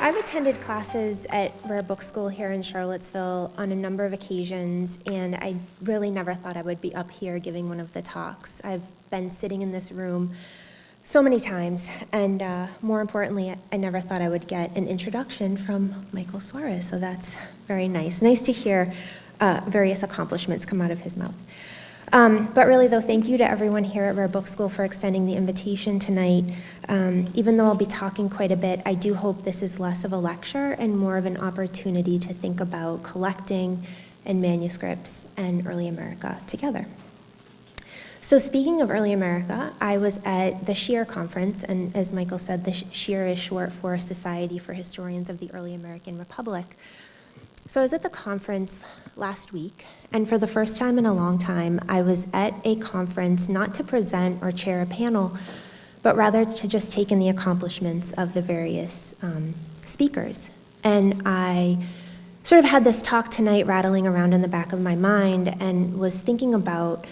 I've attended classes at Rare Book School here in Charlottesville on a number of occasions, and I really never thought I would be up here giving one of the talks. I've been sitting in this room so many times, and more importantly, I never thought I would get an introduction from Michael Suarez, so that's very nice. Nice to hear various accomplishments come out of his mouth. But really, though, thank you to everyone here at Rare Book School for extending the invitation tonight. Even though I'll be talking quite a bit, I do hope this is less of a lecture and more of an opportunity to think about collecting and manuscripts and early America together. So speaking of early America, I was at the SHARP conference, and as Michael said, the SHARP is short for Society for Historians of the Early American Republic. So I was at the conference last week, and for the first time in a long time, I was at a conference not to present or chair a panel, but rather to just take in the accomplishments of the various speakers. And I sort of had this talk tonight rattling around in the back of my mind and was thinking about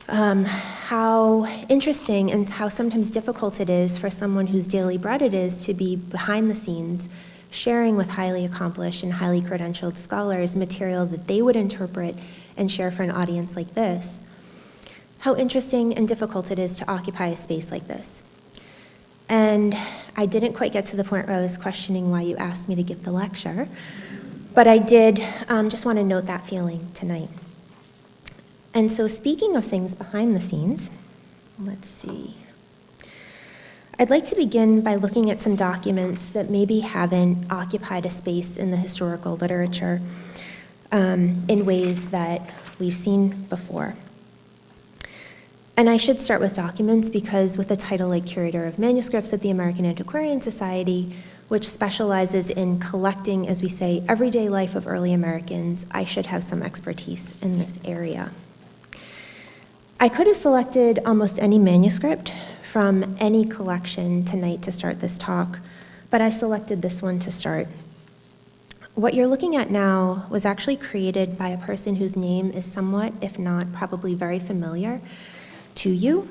how interesting and how sometimes difficult it is for someone whose daily bread it is to be behind the scenes, sharing with highly accomplished and highly credentialed scholars material that they would interpret and share for an audience like this. How interesting and difficult it is to occupy a space like this. And I didn't quite get to the point where I was questioning why you asked me to give the lecture, but I did just want to note that feeling tonight. And so speaking of things behind the scenes, let's see. I'd like to begin by looking at some documents that maybe haven't occupied a space in the historical literature in ways that we've seen before. And I should start with documents because with a title like Curator of Manuscripts at the American Antiquarian Society, which specializes in collecting, as we say, everyday life of early Americans, I should have some expertise in this area. I could have selected almost any manuscript from any collection tonight to start this talk, but I selected this one to start. What you're looking at now was actually created by a person whose name is somewhat, if not probably very familiar to you.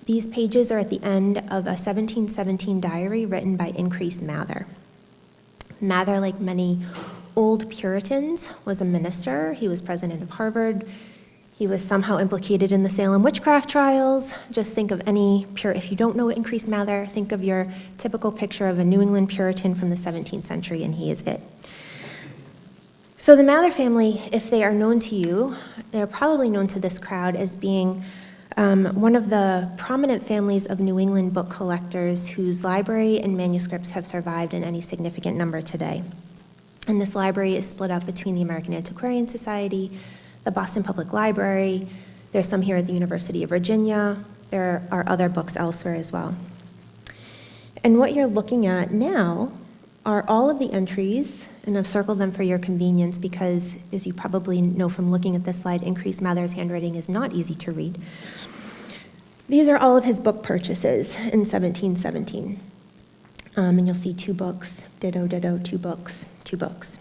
These pages are at the end of a 1717 diary written by Increase Mather. Mather, like many old Puritans, was a minister. He was president of Harvard. He was somehow implicated in the Salem witchcraft trials. Just think of if you don't know Increase Mather, think of your typical picture of a New England Puritan from the 17th century, and he is it. So the Mather family, if they are known to you, they're probably known to this crowd as being one of the prominent families of New England book collectors whose library and manuscripts have survived in any significant number today. And this library is split up between the American Antiquarian Society, the Boston Public Library, there's some here at the University of Virginia, there are other books elsewhere as well. And what you're looking at now are all of the entries, and I've circled them for your convenience because, as you probably know from looking at this slide, Increase Mather's handwriting is not easy to read. These are all of his book purchases in 1717. And you'll see 2 books, ditto, ditto, 2 books, 2 books.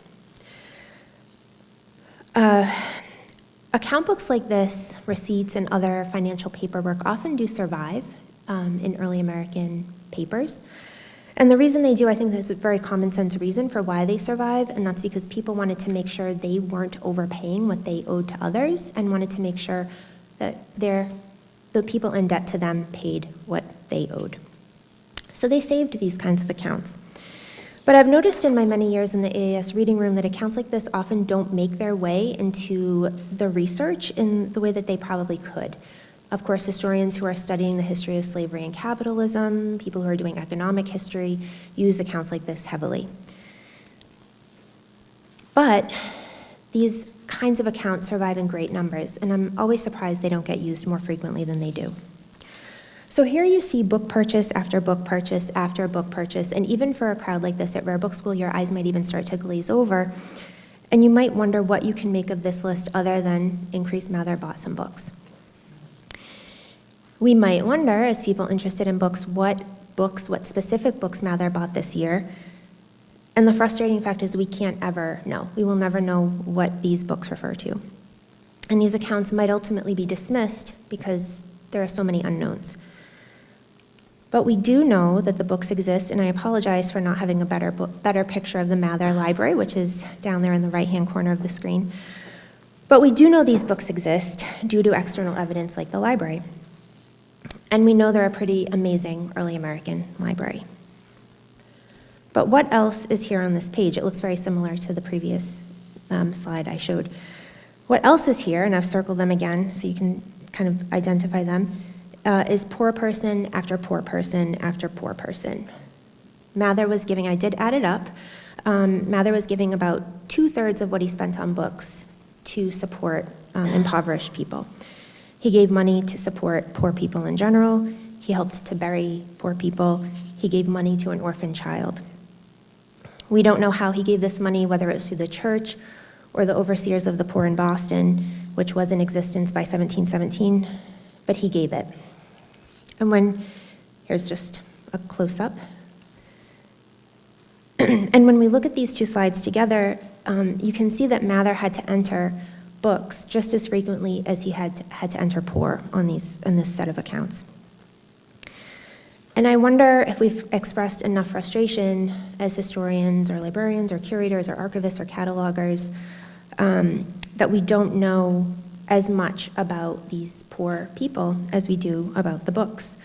Account books like this, receipts, and other financial paperwork often do survive in early American papers. And the reason they do, I think there's a very common sense reason for why they survive, and that's because people wanted to make sure they weren't overpaying what they owed to others and wanted to make sure that the people in debt to them paid what they owed. So they saved these kinds of accounts. But I've noticed in my many years in the AAS reading room that accounts like this often don't make their way into the research in the way that they probably could. Of course, historians who are studying the history of slavery and capitalism, people who are doing economic history, use accounts like this heavily. But these kinds of accounts survive in great numbers, and I'm always surprised they don't get used more frequently than they do. So here you see book purchase after book purchase after book purchase, and even for a crowd like this at Rare Book School, your eyes might even start to glaze over, and you might wonder what you can make of this list other than Increase Mather bought some books. We might wonder, as people interested in books, what specific books Mather bought this year, and the frustrating fact is we can't ever know. We will never know what these books refer to. And these accounts might ultimately be dismissed because there are so many unknowns. But we do know that the books exist, and I apologize for not having a better picture of the Mather Library, which is down there in the right-hand corner of the screen. But we do know these books exist due to external evidence like the library. And we know they're a pretty amazing early American library. But what else is here on this page? It looks very similar to the previous slide I showed. What else is here, and I've circled them again so you can kind of identify them, is poor person after poor person after poor person. Mather was giving, I did add it up, Mather was giving about 2/3 of what he spent on books to support impoverished people. He gave money to support poor people in general. He helped to bury poor people. He gave money to an orphan child. We don't know how he gave this money, whether it was through the church or the overseers of the poor in Boston, which was in existence by 1717, but he gave it. And here's just a close-up. And when we look at these two slides together, you can see that Mather had to enter books just as frequently as he had to enter poor in this set of accounts. And I wonder if we've expressed enough frustration as historians or librarians or curators or archivists or catalogers that we don't know as much about these poor people as we do about the books.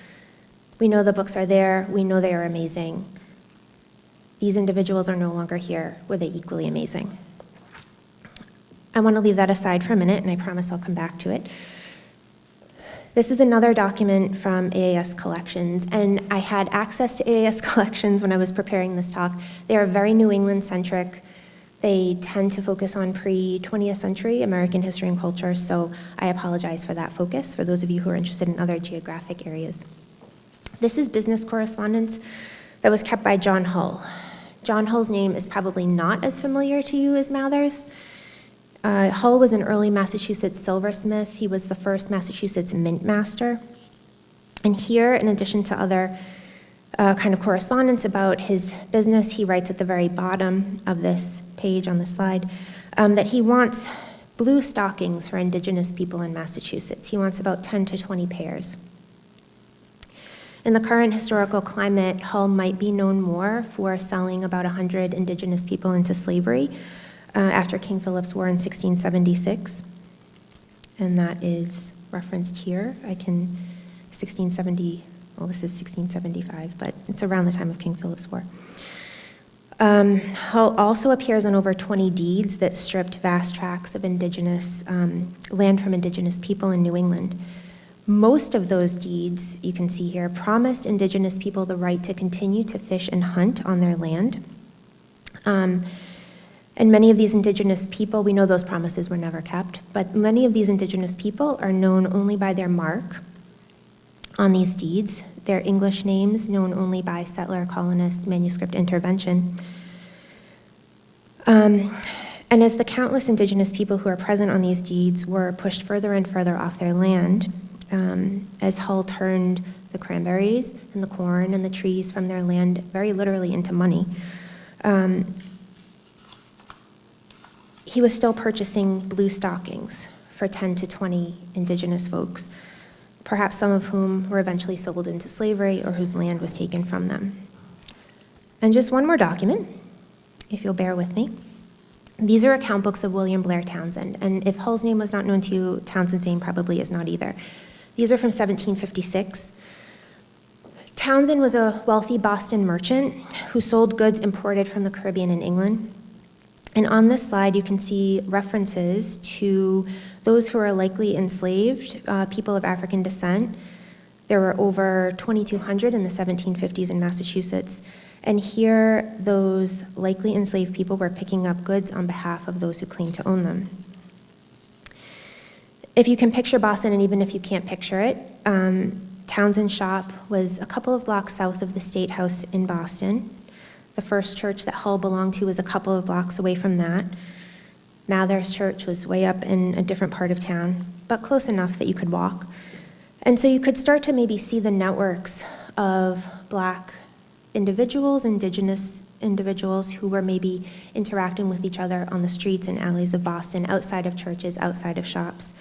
We know the books are there. We know they are amazing. These individuals are no longer here. Were they equally amazing? I want to leave that aside for a minute, and I promise I'll come back to it. This is another document from AAS Collections, and I had access to AAS Collections when I was preparing this talk. They are very New England-centric. They tend to focus on pre-20th century American history and culture, so I apologize for that focus, for those of you who are interested in other geographic areas. This is business correspondence that was kept by John Hull. John Hull's name is probably not as familiar to you as Mather's. Hull was an early Massachusetts silversmith. He was the first Massachusetts mint master. And here, in addition to other kind of correspondence about his business, he writes at the very bottom of this page on the slide that he wants blue stockings for indigenous people in Massachusetts. He wants about 10 to 20 pairs. In the current historical climate, Hull might be known more for selling about 100 indigenous people into slavery after King Philip's War in 1676. And that is referenced here. 1670, well, this is 1675, but it's around the time of King Philip's War. Hull also appears on over 20 deeds that stripped vast tracts of indigenous land from indigenous people in New England. Most of those deeds, you can see here, promised indigenous people the right to continue to fish and hunt on their land. And many of these indigenous people, we know those promises were never kept, but many of these indigenous people are known only by their mark on these deeds, their English names known only by settler colonist manuscript intervention. And as the countless indigenous people who are present on these deeds were pushed further and further off their land, as Hull turned the cranberries and the corn and the trees from their land very literally into money, he was still purchasing blue stockings for 10 to 20 indigenous folks, perhaps some of whom were eventually sold into slavery or whose land was taken from them. And just one more document, if you'll bear with me. These are account books of William Blair Townsend, and if Hull's name was not known to you, Townsend's name probably is not either. These are from 1756. Townsend was a wealthy Boston merchant who sold goods imported from the Caribbean and England. And on this slide, you can see references to those who are likely enslaved, people of African descent. There were over 2,200 in the 1750s in Massachusetts. And here, those likely enslaved people were picking up goods on behalf of those who claimed to own them. If you can picture Boston, and even if you can't picture it, Townsend's shop was a couple of blocks south of the State House in Boston. The first church that Hull belonged to was a couple of blocks away from that. Mather's church was way up in a different part of town, but close enough that you could walk. And so you could start to maybe see the networks of Black individuals, indigenous individuals who were maybe interacting with each other on the streets and alleys of Boston, outside of churches, outside of shops.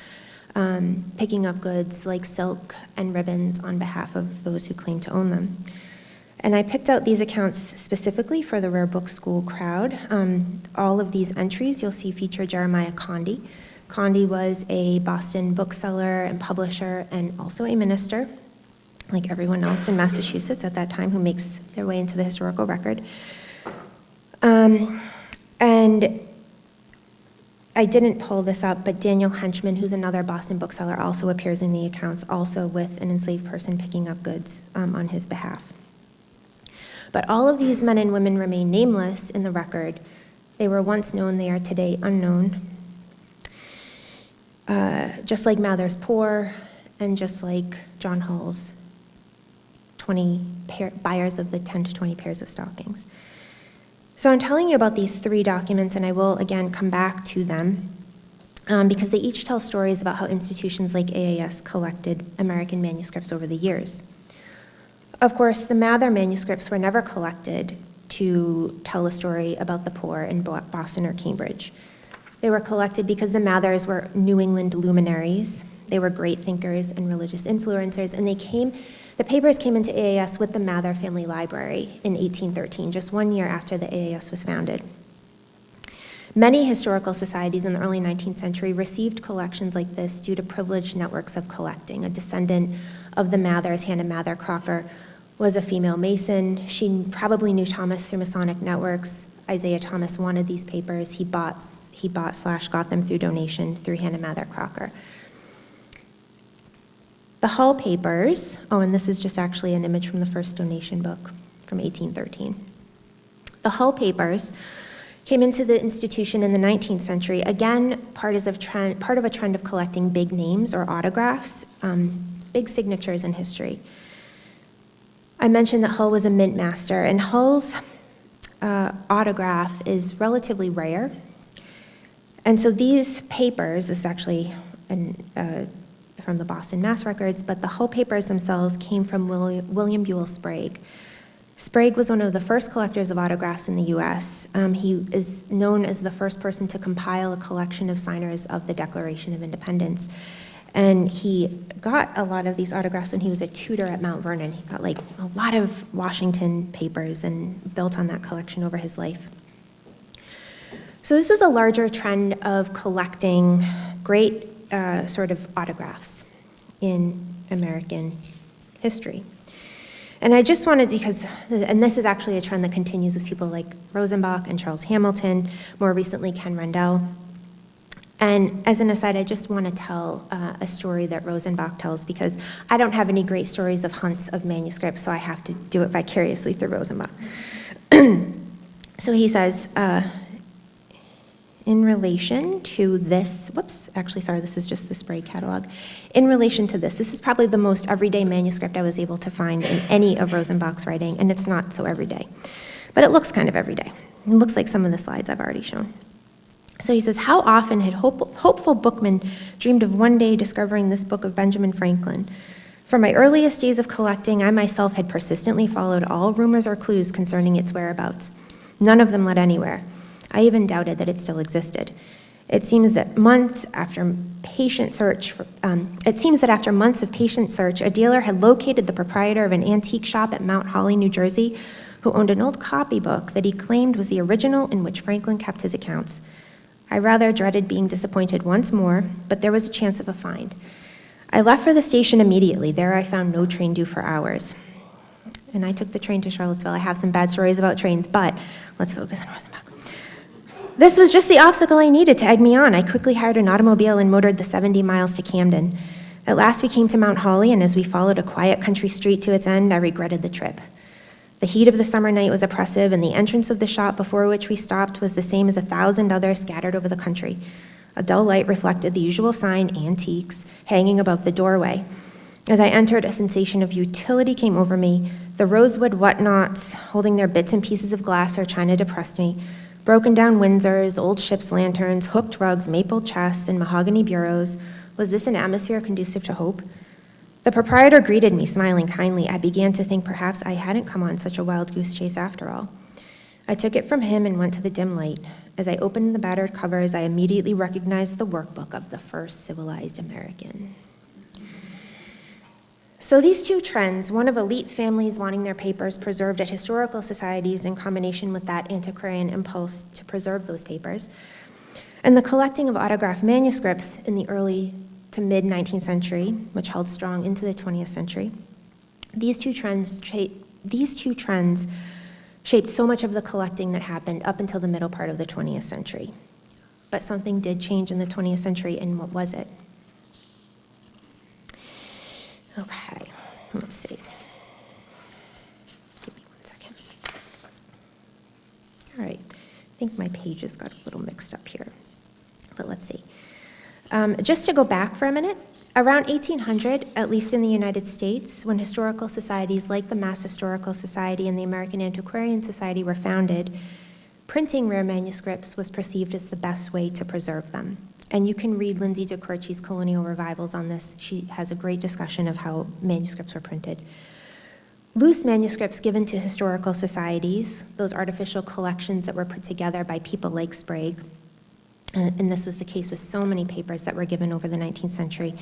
picking up goods like silk and ribbons on behalf of those who claim to own them. And I picked out these accounts specifically for the Rare Book School crowd. All of these entries you'll see feature Jeremiah Condy. Condy was a Boston bookseller and publisher and also a minister, like everyone else in Massachusetts at that time who makes their way into the historical record. And I didn't pull this up, but Daniel Henchman, who's another Boston bookseller, also appears in the accounts, also with an enslaved person picking up goods on his behalf. But all of these men and women remain nameless in the record. They were once known, they are today unknown. Just like Mather's poor, and just like John Hull's 20 buyers of the 10 to 20 pairs of stockings. So I'm telling you about these 3 documents, and I will again come back to them because they each tell stories about how institutions like AAS collected American manuscripts over the years. Of course, the Mather manuscripts were never collected to tell a story about the poor in Boston or Cambridge. They were collected because the Mathers were New England luminaries. They were great thinkers and religious influencers, and the papers came into AAS with the Mather Family Library in 1813, just 1 year after the AAS was founded. Many historical societies in the early 19th century received collections like this due to privileged networks of collecting. A descendant of the Mathers, Hannah Mather Crocker, was a female Mason. She probably knew Thomas through Masonic networks. Isaiah Thomas wanted these papers. He bought/got them through donation through Hannah Mather Crocker. The Hull papers, and this is just actually an image from the first donation book from 1813. The Hull papers came into the institution in the 19th century, again, part of a trend of collecting big names or autographs, big signatures in history. I mentioned that Hull was a mint master, and Hull's autograph is relatively rare. And so these papers, this is actually from the Boston Mass records, but the Hull papers themselves came from William Buell Sprague. Sprague was one of the first collectors of autographs in the U.S. He is known as the first person to compile a collection of signers of the Declaration of Independence. And he got a lot of these autographs when he was a tutor at Mount Vernon. He got like a lot of Washington papers and built on that collection over his life. So this was a larger trend of collecting great sort of autographs in American history. And I just wanted, and this is actually a trend that continues with people like Rosenbach and Charles Hamilton, more recently Ken Rendell. And as an aside, I just want to tell a story that Rosenbach tells because I don't have any great stories of hunts of manuscripts, so I have to do it vicariously through Rosenbach. So he says, in relation to this, this is just the Sprague catalog. In relation to this is probably the most everyday manuscript I was able to find in any of Rosenbach's writing, and it's not so everyday. But it looks kind of everyday. It looks like some of the slides I've already shown. So he says, how often had hopeful bookmen dreamed of one day discovering this book of Benjamin Franklin? From my earliest days of collecting, I myself had persistently followed all rumors or clues concerning its whereabouts. None of them led anywhere. I even doubted that it still existed. It seems that after months of patient search, a dealer had located the proprietor of an antique shop at Mount Holly, New Jersey, who owned an old copybook that he claimed was the original in which Franklin kept his accounts. I rather dreaded being disappointed once more, but there was a chance of a find. I left for the station immediately. There I found no train due for hours. And I took the train to Charlottesville. I have some bad stories about trains, but let's focus on Rosenbach. This was just the obstacle I needed to egg me on. I quickly hired an automobile and motored the 70 miles to Camden. At last we came to Mount Holly, and as we followed a quiet country street to its end, I regretted the trip. The heat of the summer night was oppressive, and the entrance of the shop before which we stopped was the same as 1,000 others scattered over the country. A dull light reflected the usual sign, Antiques, hanging above the doorway. As I entered, a sensation of utility came over me. The rosewood whatnots, holding their bits and pieces of glass or china, depressed me. Broken down Windsors, old ship's lanterns, hooked rugs, maple chests, and mahogany bureaus. Was this an atmosphere conducive to hope? The proprietor greeted me, smiling kindly. I began to think perhaps I hadn't come on such a wild goose chase after all. I took it from him and went to the dim light. As I opened the battered covers, I immediately recognized the workbook of the first civilized American. So these two trends, one of elite families wanting their papers preserved at historical societies in combination with that antiquarian impulse to preserve those papers, and the collecting of autographed manuscripts in the early to mid-19th century, which held strong into the 20th century, these two trends shaped so much of the collecting that happened up until the middle part of the 20th century. But something did change in the 20th century, and what was it? Okay, let's see. Give me 1 second. All right, I think my pages got a little mixed up here, but let's see. Just to go back for a minute, around 1800, at least in the United States, when historical societies like the Mass Historical Society and the American Antiquarian Society were founded, printing rare manuscripts was perceived as the best way to preserve them. And you can read Lindsay DeCorchi's Colonial Revivals on this. She has a great discussion of how manuscripts were printed. Loose manuscripts given to historical societies, those artificial collections that were put together by people like Sprague, and this was the case with so many papers that were given over the 19th century,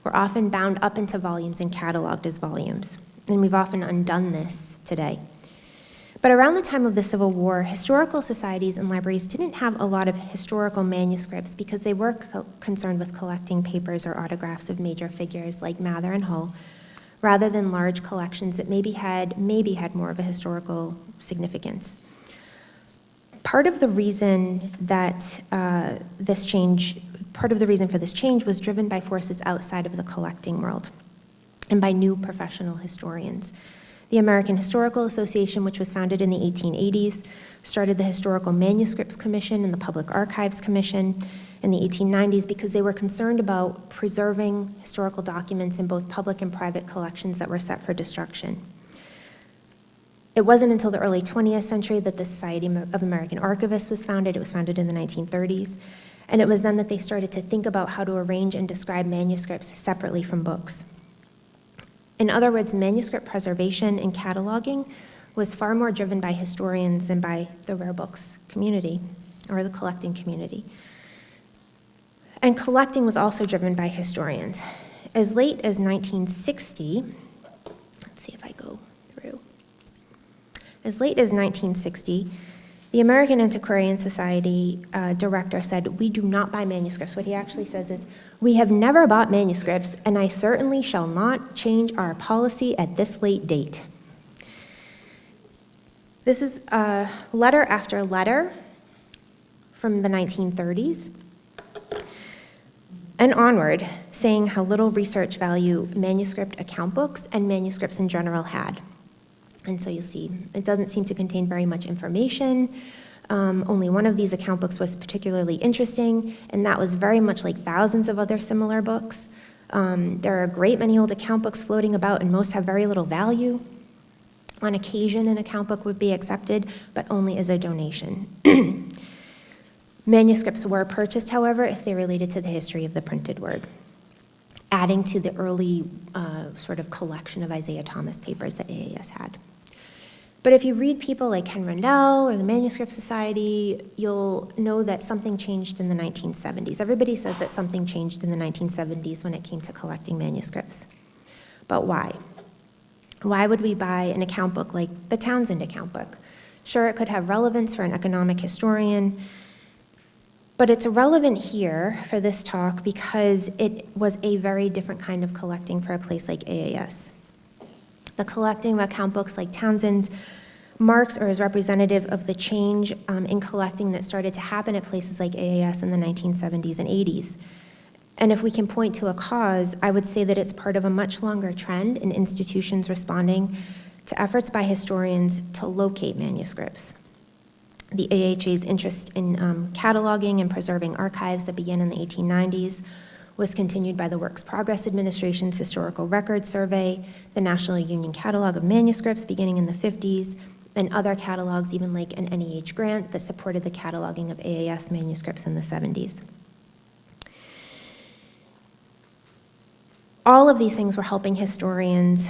were often bound up into volumes and cataloged as volumes. And we've often undone this today. But around the time of the Civil War, historical societies and libraries didn't have a lot of historical manuscripts because they were concerned with collecting papers or autographs of major figures like Mather and Hull, rather than large collections that maybe had more of a historical significance. Part of the reason for this change was driven by forces outside of the collecting world and by new professional historians. The American Historical Association, which was founded in the 1880s, started the Historical Manuscripts Commission and the Public Archives Commission in the 1890s because they were concerned about preserving historical documents in both public and private collections that were set for destruction. It wasn't until the early 20th century that the Society of American Archivists was founded. It was founded in the 1930s. And it was then that they started to think about how to arrange and describe manuscripts separately from books. In other words, manuscript preservation and cataloging was far more driven by historians than by the rare books community or the collecting community. And collecting was also driven by historians. As late as 1960, let's see if I go through. As late as 1960, the American Antiquarian Society director said, "We do not buy manuscripts." What he actually says is, "We have never bought manuscripts, and I certainly shall not change our policy at this late date." This is letter after letter from the 1930s and onward, saying how little research value manuscript account books and manuscripts in general had. And so you'll see, it doesn't seem to contain very much information. Only one of these account books was particularly interesting, and that was very much like thousands of other similar books. There are a great many old account books floating about, and most have very little value. On occasion, an account book would be accepted, but only as a donation. Manuscripts were purchased, however, if they related to the history of the printed word, adding to the early sort of collection of Isaiah Thomas papers that AAS had. But if you read people like Ken Rundell or the Manuscript Society, you'll know that something changed in the 1970s. Everybody says that something changed in the 1970s when it came to collecting manuscripts. But why? Why would we buy an account book like the Townsend account book? Sure, it could have relevance for an economic historian, but it's relevant here for this talk because it was a very different kind of collecting for a place like AAS. The collecting of account books like Townsend's marks or is representative of the change in collecting that started to happen at places like AAS in the 1970s and 80s. And if we can point to a cause, I would say that it's part of a much longer trend in institutions responding to efforts by historians to locate manuscripts. The AHA's interest in cataloging and preserving archives that began in the 1890s was continued by the Works Progress Administration's Historical Records Survey, the National Union Catalog of Manuscripts beginning in the 50s, and other catalogs, even like an NEH grant that supported the cataloging of AAS manuscripts in the 70s. All of these things were helping historians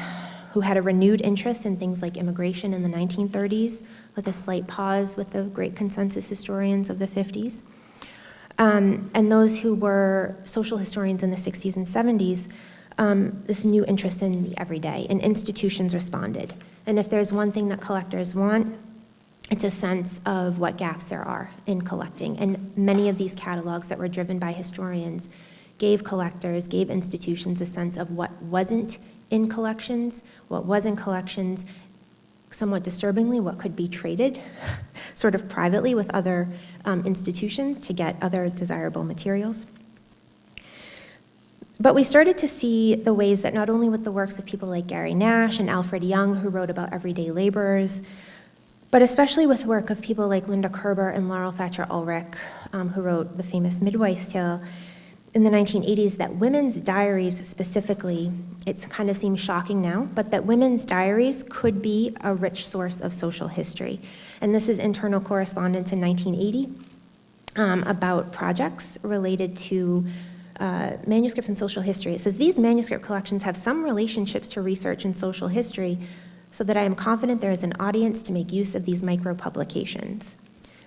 who had a renewed interest in things like immigration in the 1930s, with a slight pause with the great consensus historians of the 50s. And those who were social historians in the 60s and 70s, this new interest in the everyday, and institutions responded. And if there's one thing that collectors want, it's a sense of what gaps there are in collecting. And many of these catalogs that were driven by historians gave collectors, gave institutions a sense of what wasn't in collections, what was in collections, somewhat disturbingly, what could be traded sort of privately with other institutions to get other desirable materials. But we started to see the ways that not only with the works of people like Gary Nash and Alfred Young, who wrote about everyday laborers, but especially with work of people like Linda Kerber and Laurel Thatcher Ulrich, who wrote the famous Midwife's Tale in the 1980s, that women's diaries specifically, it kind of seems shocking now, but that women's diaries could be a rich source of social history. And this is internal correspondence in 1980 about projects related to manuscripts and social history. It says, these manuscript collections have some relationships to research and social history, so that I am confident there is an audience to make use of these micro-publications.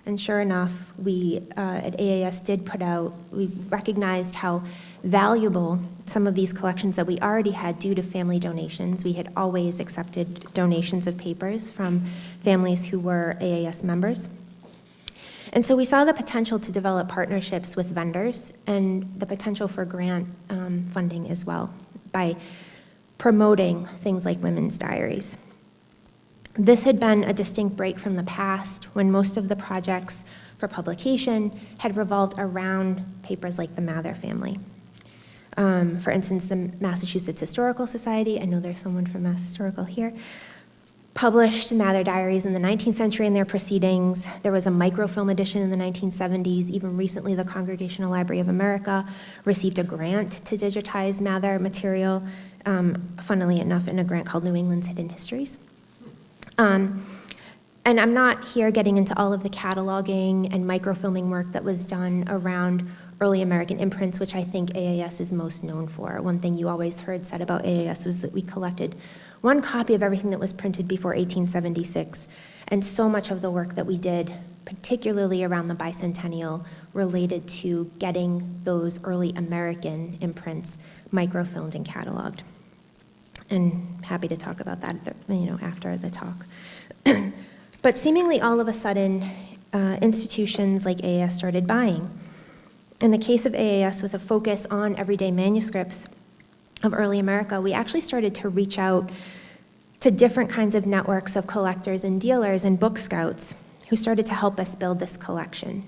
And sure enough, we at AAS did put out, we recognized how valuable some of these collections that we already had due to family donations. We had always accepted donations of papers from families who were AAS members. And so we saw the potential to develop partnerships with vendors and the potential for grant funding as well by promoting things like women's diaries. This had been a distinct break from the past, when most of the projects for publication had revolved around papers like the Mather family. For instance, the Massachusetts Historical Society, I know there's someone from Mass Historical here, published Mather diaries in the 19th century in their proceedings. There was a microfilm edition in the 1970s. Even recently, the Congregational Library of America received a grant to digitize Mather material, funnily enough, in a grant called New England's Hidden Histories. And I'm not here getting into all of the cataloging and microfilming work that was done around early American imprints, which I think AAS is most known for. One thing you always heard said about AAS was that we collected one copy of everything that was printed before 1876, and so much of the work that we did, particularly around the bicentennial, related to getting those early American imprints microfilmed and cataloged. And happy to talk about that, after the talk. But seemingly all of a sudden, institutions like AAS started buying. In the case of AAS, with a focus on everyday manuscripts of early America, we actually started to reach out to different kinds of networks of collectors and dealers and book scouts who started to help us build this collection.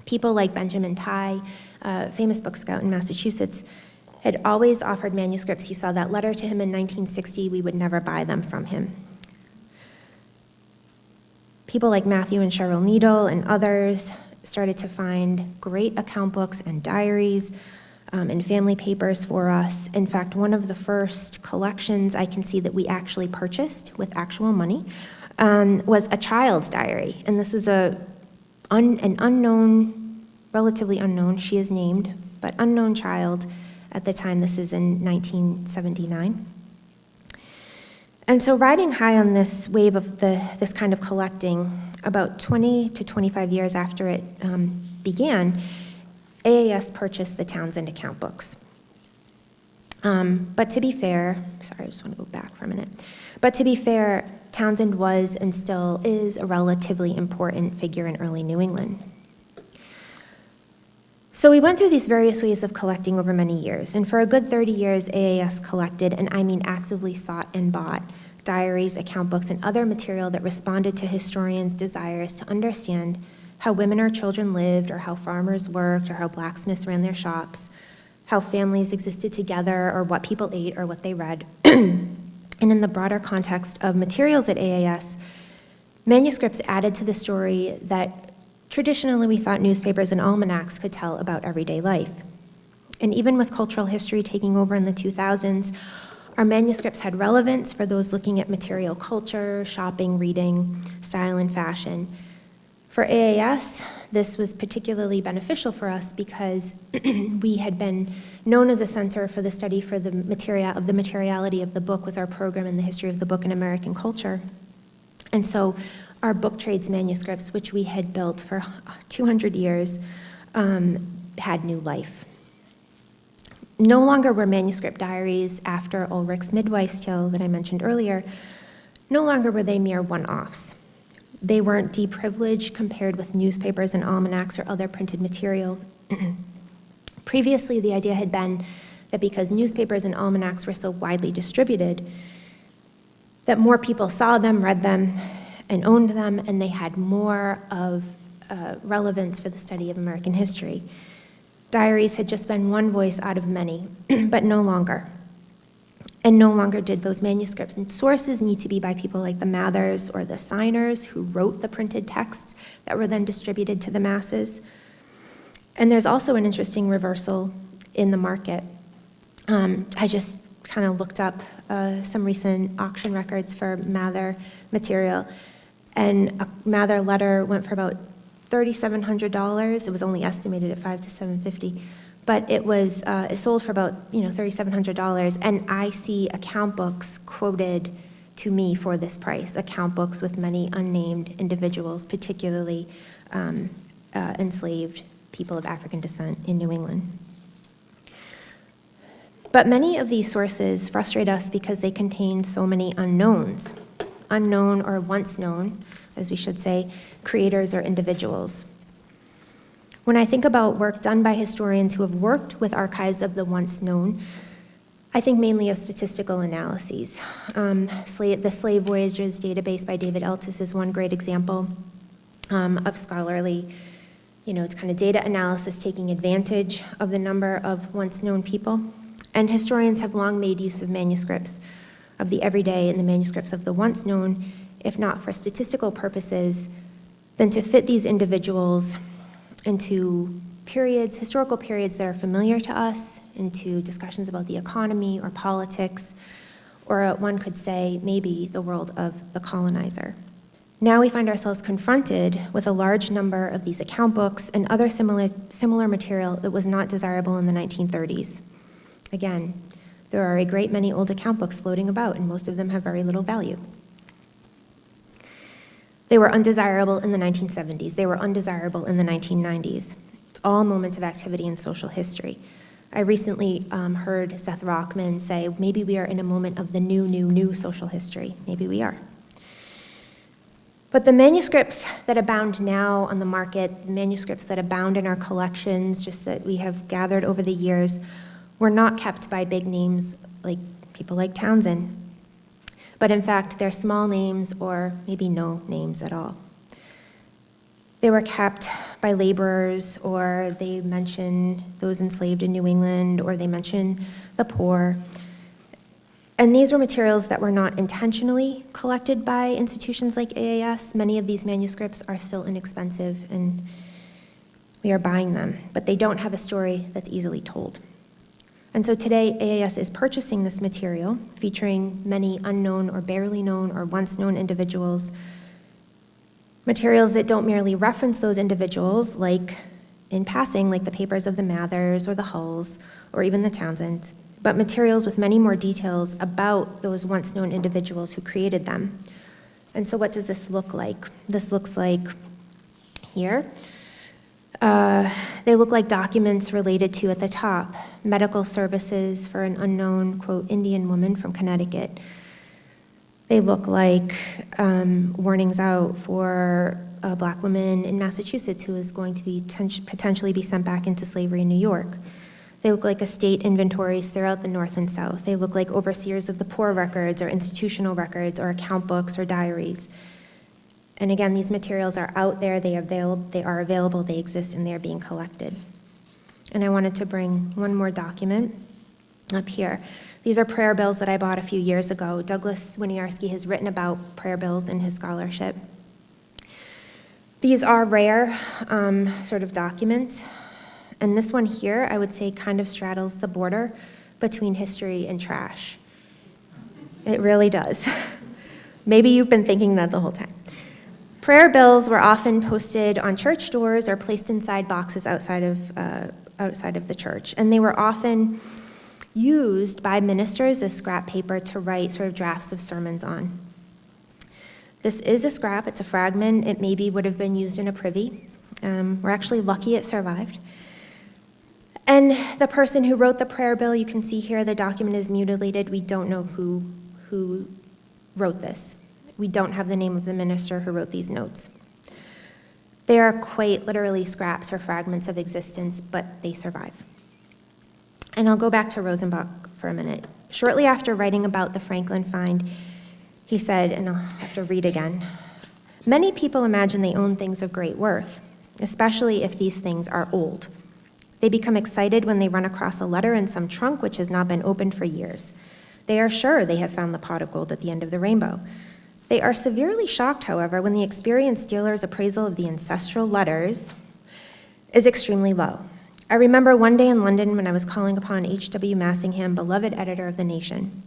People like Benjamin Tye, a famous book scout in Massachusetts, had always offered manuscripts. You saw that letter to him in 1960. We would never buy them from him. People like Matthew and Cheryl Needle and others started to find great account books and diaries and family papers for us. In fact, one of the first collections I can see that we actually purchased with actual money was a child's diary. And this was an unknown, relatively unknown, she is named, but unknown child at the time. This is in 1979. And so riding high on this wave of this kind of collecting, about 20 to 25 years after it began, AAS purchased the Townsend account books. But to be fair, sorry, I just want to go back for a minute. But to be fair, Townsend was and still is a relatively important figure in early New England. So we went through these various ways of collecting over many years, and for a good 30 years, AAS collected, and I mean actively sought and bought, diaries, account books, and other material that responded to historians' desires to understand how women or children lived, or how farmers worked, or how blacksmiths ran their shops, how families existed together, or what people ate, or what they read. And in the broader context of materials at AAS, manuscripts added to the story that traditionally, we thought newspapers and almanacs could tell about everyday life. And even with cultural history taking over in the 2000s, our manuscripts had relevance for those looking at material culture, shopping, reading, style, and fashion. For AAS, this was particularly beneficial for us because we had been known as a center for the study for the materiality of the book with our program in the history of the book and American culture. And so our book trades manuscripts, which we had built for 200 years, had new life. No longer were manuscript diaries after Ulrich's midwife's tale that I mentioned earlier, no longer were they mere one-offs. They weren't deprivileged compared with newspapers and almanacs or other printed material. Previously, the idea had been that because newspapers and almanacs were so widely distributed, that more people saw them, read them, and owned them, and they had more of relevance for the study of American history. Diaries had just been one voice out of many, but no longer. And no longer did those manuscripts and sources need to be by people like the Mathers or the signers who wrote the printed texts that were then distributed to the masses. And there's also an interesting reversal in the market. I just kind of looked up some recent auction records for Mather material, and a Mather letter went for about $3,700. It was only estimated at $500 to $750, but it sold for about $3,700. And I see account books quoted to me for this price, account books with many unnamed individuals, particularly enslaved people of African descent in New England. But many of these sources frustrate us because they contain so many unknowns, unknown or once known, as we should say, creators or individuals. When I think about work done by historians who have worked with archives of the once known, I think mainly of statistical analyses. The Slave Voyages database by David Eltis is one great example of scholarly, it's kind of data analysis taking advantage of the number of once known people. And historians have long made use of manuscripts of the everyday and the manuscripts of the once known, if not for statistical purposes, then to fit these individuals into periods, historical periods that are familiar to us, into discussions about the economy or politics, or one could say maybe the world of the colonizer. Now we find ourselves confronted with a large number of these account books and other similar material that was not desirable in the 1930s. Again, there are a great many old account books floating about, and most of them have very little value. They were undesirable in the 1970s. They were undesirable in the 1990s. All moments of activity in social history. I recently heard Seth Rockman say, maybe we are in a moment of the new social history. Maybe we are. But the manuscripts that abound now on the market, manuscripts that abound in our collections, just that we have gathered over the years, were not kept by big names like people like Townsend. But in fact, they're small names or maybe no names at all. They were kept by laborers, or they mention those enslaved in New England, or they mention the poor. And these were materials that were not intentionally collected by institutions like AAS. Many of these manuscripts are still inexpensive, and we are buying them, but they don't have a story that's easily told. And so today, AAS is purchasing this material, featuring many unknown or barely known or once known individuals, materials that don't merely reference those individuals, like in passing, like the papers of the Mathers or the Hulls or even the Townsends, but materials with many more details about those once known individuals who created them. And so what does this look like? This looks like here. They look like documents related to, at the top, medical services for an unknown, quote, Indian woman from Connecticut. They look like warnings out for a Black woman in Massachusetts who is going to be potentially be sent back into slavery in New York. They look like estate inventories throughout the North and South. They look like overseers of the poor records or institutional records or account books or diaries. And again, these materials are out there, they are available, they exist, and they are being collected. And I wanted to bring one more document up here. These are prayer bills that I bought a few years ago. Douglas Winiarski has written about prayer bills in his scholarship. These are rare sort of documents. And this one here, I would say, kind of straddles the border between history and trash. It really does. Maybe you've been thinking that the whole time. Prayer bills were often posted on church doors or placed inside boxes outside of the church, and they were often used by ministers as scrap paper to write sort of drafts of sermons on. This is a scrap, it's a fragment, it maybe would have been used in a privy. We're actually lucky it survived. And the person who wrote the prayer bill, you can see here the document is mutilated. We don't know who wrote this. We don't have the name of the minister who wrote these notes. They are quite literally scraps or fragments of existence, but they survive. And I'll go back to Rosenbach for a minute. Shortly after writing about the Franklin find, he said, and I'll have to read again, "Many people imagine they own things of great worth, especially if these things are old. They become excited when they run across a letter in some trunk which has not been opened for years. They are sure they have found the pot of gold at the end of the rainbow. They are severely shocked, however, when the experienced dealer's appraisal of the ancestral letters is extremely low. I remember one day in London when I was calling upon H.W. Massingham, beloved editor of The Nation.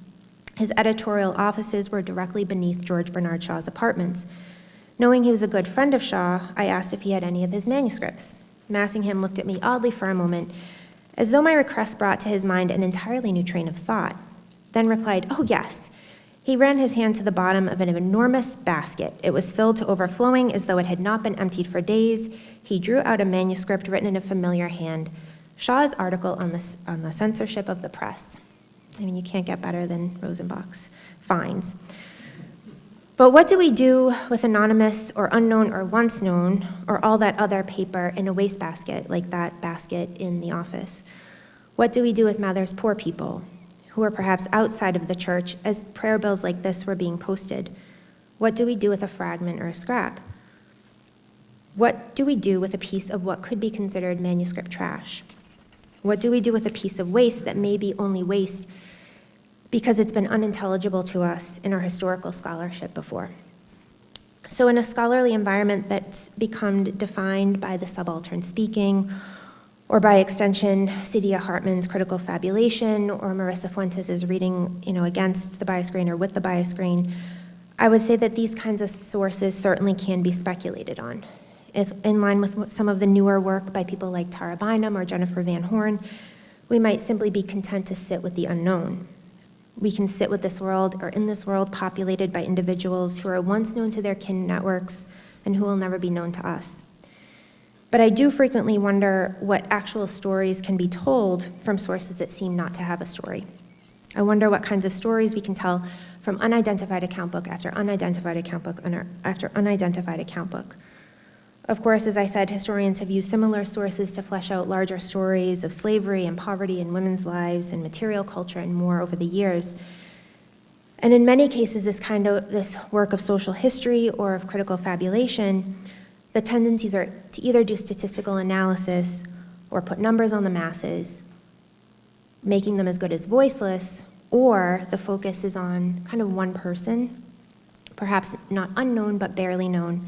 His editorial offices were directly beneath George Bernard Shaw's apartments. Knowing he was a good friend of Shaw, I asked if he had any of his manuscripts. Massingham looked at me oddly for a moment, as though my request brought to his mind an entirely new train of thought, then replied, "Oh, yes." He ran his hand to the bottom of an enormous basket. It was filled to overflowing as though it had not been emptied for days. He drew out a manuscript written in a familiar hand, Shaw's article on the censorship of the press. I mean, you can't get better than Rosenbach's finds. But what do we do with anonymous or unknown or once known or all that other paper in a wastebasket like that basket in the office? What do we do with Mather's poor people who were perhaps outside of the church as prayer bills like this were being posted? What do we do with a fragment or a scrap? What do we do with a piece of what could be considered manuscript trash? What do we do with a piece of waste that may be only waste because it's been unintelligible to us in our historical scholarship before? So in a scholarly environment that's become defined by the subaltern speaking, or by extension, Cydia Hartman's critical fabulation, or Marissa Fuentes' reading, against the bioscreen or with the bioscreen, I would say that these kinds of sources certainly can be speculated on. If in line with some of the newer work by people like Tara Bynum or Jennifer Van Horn, we might simply be content to sit with the unknown. We can sit with this world, or in this world populated by individuals who are once known to their kin networks and who will never be known to us. But I do frequently wonder what actual stories can be told from sources that seem not to have a story. I wonder what kinds of stories we can tell from unidentified account book after unidentified account book after unidentified account book. Of course, as I said, historians have used similar sources to flesh out larger stories of slavery and poverty and women's lives and material culture and more over the years. And in many cases, this work of social history or of critical fabulation, the tendencies are to either do statistical analysis or put numbers on the masses, making them as good as voiceless, or the focus is on kind of one person, perhaps not unknown but barely known,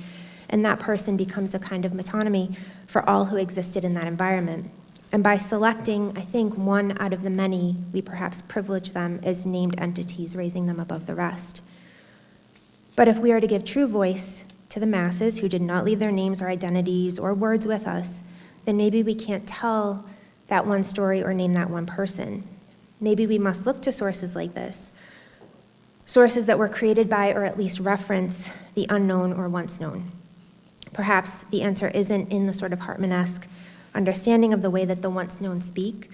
and that person becomes a kind of metonymy for all who existed in that environment. And by selecting, I think, one out of the many, we perhaps privilege them as named entities, raising them above the rest. But if we are to give true voice to the masses who did not leave their names or identities or words with us, then maybe we can't tell that one story or name that one person. Maybe we must look to sources like this, sources that were created by or at least reference the unknown or once known. Perhaps the answer isn't in the sort of Hartman-esque understanding of the way that the once known speak,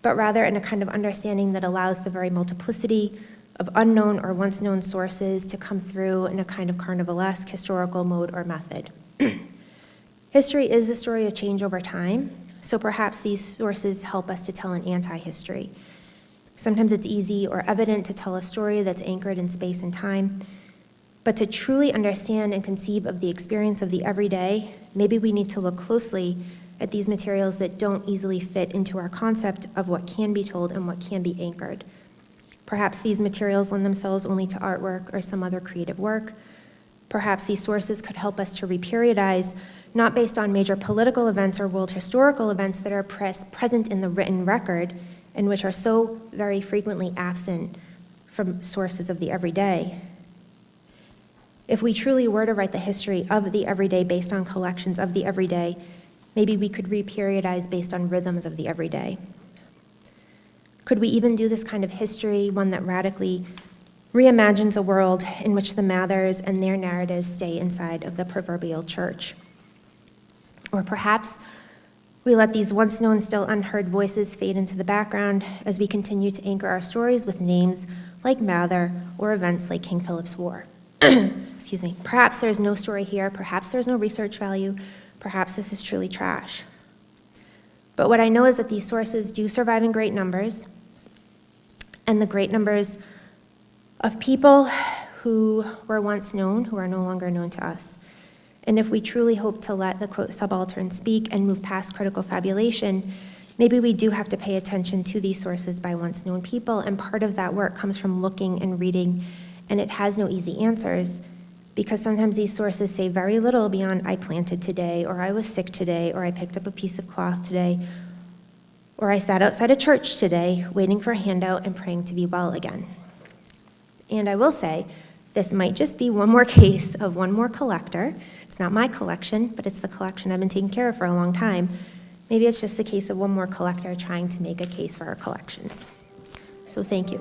but rather in a kind of understanding that allows the very multiplicity of unknown or once known sources to come through in a kind of carnivalesque historical mode or method. History is the story of change over time, so perhaps these sources help us to tell an anti-history. Sometimes it's easy or evident to tell a story that's anchored in space and time, but to truly understand and conceive of the experience of the everyday, maybe we need to look closely at these materials that don't easily fit into our concept of what can be told and what can be anchored. Perhaps these materials lend themselves only to artwork or some other creative work. Perhaps these sources could help us to reperiodize, not based on major political events or world historical events that are present in the written record and which are so very frequently absent from sources of the everyday. If we truly were to write the history of the everyday based on collections of the everyday, maybe we could reperiodize based on rhythms of the everyday. Could we even do this kind of history, one that radically reimagines a world in which the Mathers and their narratives stay inside of the proverbial church? Or perhaps we let these once known, still unheard voices fade into the background as we continue to anchor our stories with names like Mather or events like King Philip's War. Excuse me. Perhaps there's no story here, perhaps there's no research value, perhaps this is truly trash. But what I know is that these sources do survive in great numbers, and the great numbers of people who were once known, who are no longer known to us. And if we truly hope to let the, quote, subaltern speak and move past critical fabulation, maybe we do have to pay attention to these sources by once known people, and part of that work comes from looking and reading, and it has no easy answers, because sometimes these sources say very little beyond I planted today, or I was sick today, or I picked up a piece of cloth today, or I sat outside a church today waiting for a handout and praying to be well again. And I will say, this might just be one more case of one more collector. It's not my collection, but it's the collection I've been taking care of for a long time. Maybe it's just a case of one more collector trying to make a case for our collections. So thank you.